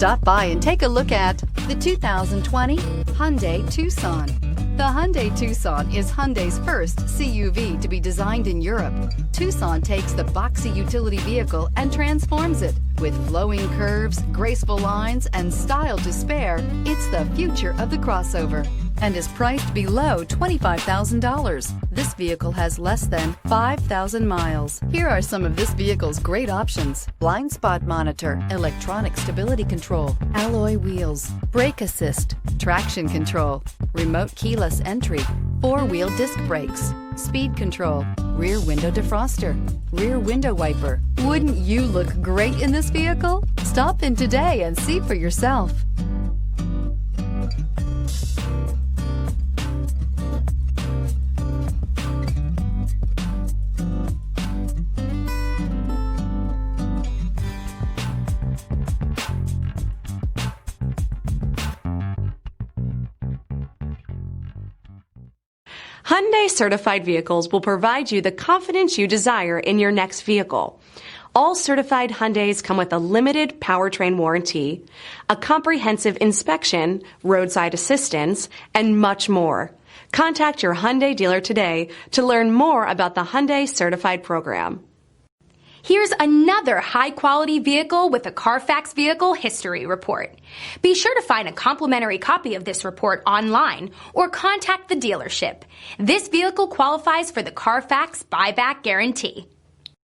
Stop by and take a look at the 2020 Hyundai Tucson. The Hyundai Tucson is Hyundai's first CUV to be designed in Europe. Tucson takes the boxy utility vehicle and transforms it. With flowing curves, graceful lines, and style to spare, it's the future of the crossover and is priced below $25,000. This vehicle has less than 5,000 miles. Here are some of this vehicle's great options: blind spot monitor, electronic stability control, alloy wheels, brake assist, traction control, remote keyless entry, four-wheel disc brakes, speed control, rear window defroster, rear window wiper. Wouldn't you look great in this vehicle? Stop in today and see for yourself. Hyundai certified vehicles will provide you the confidence you desire in your next vehicle. All certified Hyundais come with a limited powertrain warranty, a comprehensive inspection, roadside assistance, and much more. Contact your Hyundai dealer today to learn more about the Hyundai certified program. Here's another high-quality vehicle with a Carfax Vehicle History Report. Be sure to find a complimentary copy of this report online or contact the dealership. This vehicle qualifies for the Carfax Buyback Guarantee.